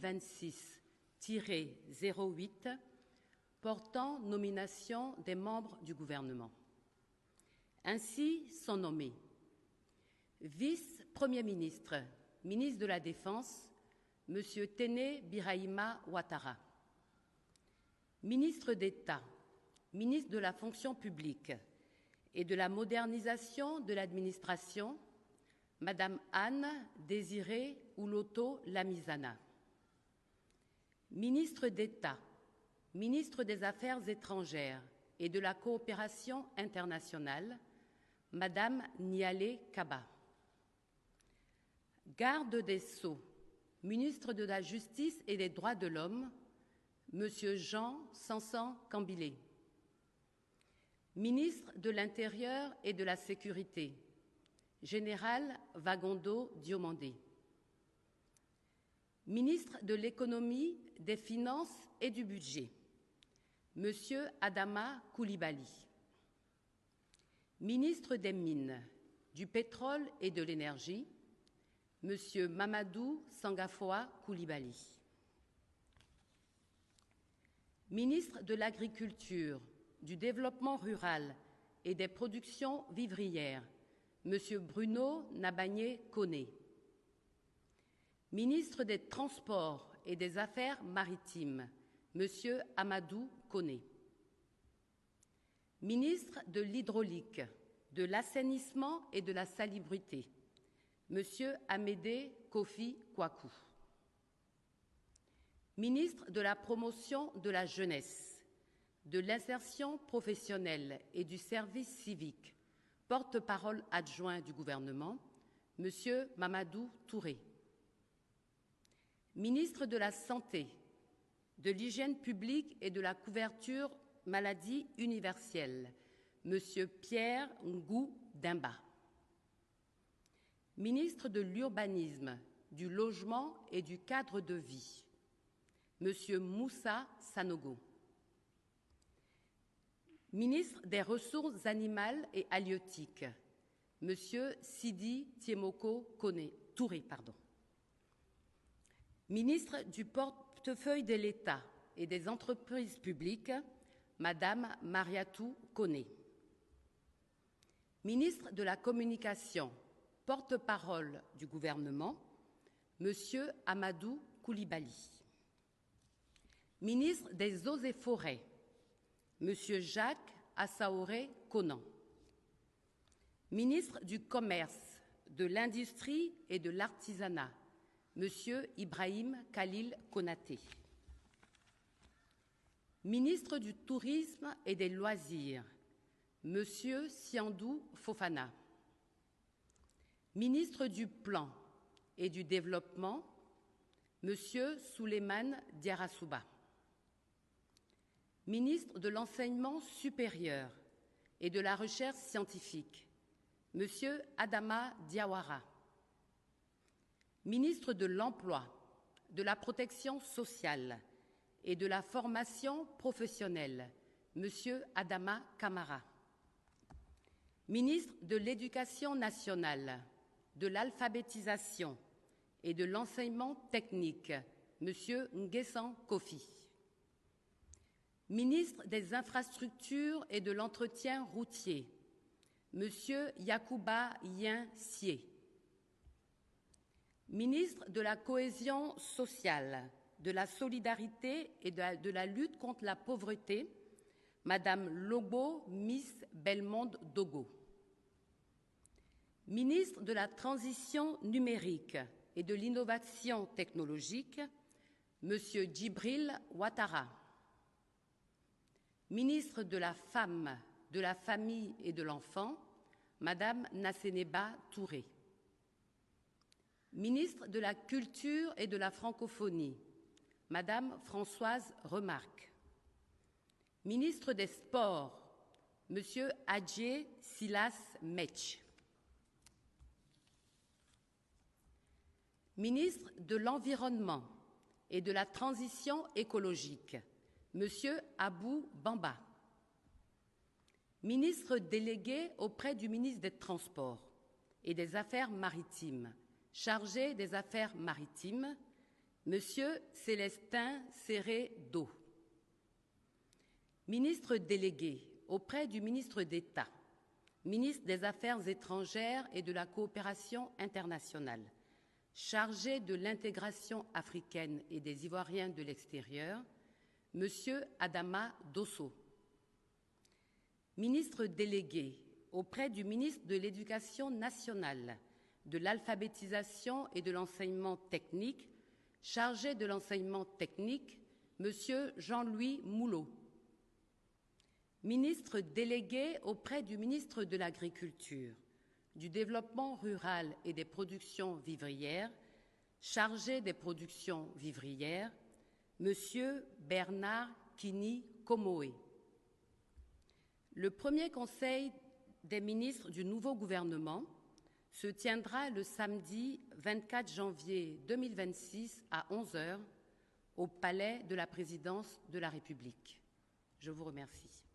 2026-08 portant nomination des membres du gouvernement. Ainsi sont nommés vice-premier ministre, ministre de la Défense, M. Téné Birahima Ouattara. Ministre d'État, ministre de la fonction publique et de la modernisation de l'administration, Madame Anne Désirée Ouloto Lamizana. Ministre d'État, ministre des Affaires étrangères et de la coopération internationale, Madame Nialé Kaba. Garde des Sceaux, ministre de la Justice et des Droits de l'Homme, Monsieur Jean Sansan Cambilé. Ministre de l'Intérieur et de la Sécurité, Général Vagondo Diomandé. Ministre de l'Économie, des Finances et du Budget, Monsieur Adama Coulibaly. Ministre des Mines, du Pétrole et de l'Énergie, Monsieur Mamadou Sangafoa Coulibaly. Ministre de l'Agriculture, du Développement rural et des productions vivrières, Monsieur Bruno Nabagné Koné. Ministre des Transports et des Affaires maritimes, Monsieur Amadou Koné. Ministre de l'Hydraulique, de l'Assainissement et de la Salubrité, Monsieur Amédée Kofi Kwaku. Ministre de la Promotion de la Jeunesse, de l'Insertion professionnelle et du Service civique, porte-parole adjoint du gouvernement, Monsieur Mamadou Touré. Ministre de la Santé, de l'Hygiène publique et de la couverture maladie universelle, Monsieur Pierre Ngou Dimba. Ministre de l'Urbanisme, du Logement et du Cadre de vie, Monsieur Moussa Sanogo. Ministre des Ressources animales et halieutiques, Monsieur Sidi Tiemoko Touré. Ministre du portefeuille de l'État et des entreprises publiques, Madame Mariatou Koné. Ministre de la Communication, porte-parole du gouvernement, Monsieur Amadou Coulibaly. Ministre des Eaux et Forêts, Monsieur Jacques Assaoré Conan. Ministre du Commerce, de l'Industrie et de l'Artisanat, Monsieur Ibrahim Khalil Konaté. Ministre du Tourisme et des Loisirs, Monsieur Siandou Fofana. Ministre du Plan et du Développement, Monsieur Souleymane Diarrassouba. Ministre de l'Enseignement supérieur et de la Recherche scientifique, Monsieur Adama Diawara. Ministre de l'Emploi, de la Protection sociale et de la formation professionnelle, Monsieur Adama Kamara. Ministre de l'Éducation nationale, de l'alphabétisation et de l'enseignement technique, Monsieur Nguessan Kofi. Ministre des Infrastructures et de l'Entretien routier, Monsieur Yacouba Yen Sié. Ministre de la Cohésion sociale, de la solidarité et de la lutte contre la pauvreté, Madame Lobo Miss Belmonde Dogo. Ministre de la Transition numérique et de l'innovation technologique, Monsieur Djibril Ouattara. Ministre de la Femme, de la Famille et de l'Enfant, Madame Nasseneba Touré. Ministre de la Culture et de la Francophonie, Madame Françoise Remarque. Ministre des Sports, Monsieur Adjé Silas Metch. Ministre de l'Environnement et de la Transition écologique, Monsieur Abou Bamba. Ministre délégué auprès du ministre des Transports et des Affaires maritimes, chargé des Affaires maritimes, Monsieur Célestin Serré-Do, ministre délégué auprès du ministre d'État, ministre des Affaires étrangères et de la coopération internationale, chargé de l'intégration africaine et des Ivoiriens de l'extérieur, Monsieur Adama Dosso, ministre délégué auprès du ministre de l'Éducation nationale, de l'alphabétisation et de l'enseignement technique, chargé de l'enseignement technique, Monsieur Jean-Louis Moulot, ministre délégué auprès du ministre de l'Agriculture, du Développement rural et des productions vivrières, chargé des productions vivrières, Monsieur Bernard Kini Komoé. Le premier Conseil des ministres du nouveau gouvernement se tiendra le samedi 24 janvier 2026 à 11 h au Palais de la Présidence de la République. Je vous remercie.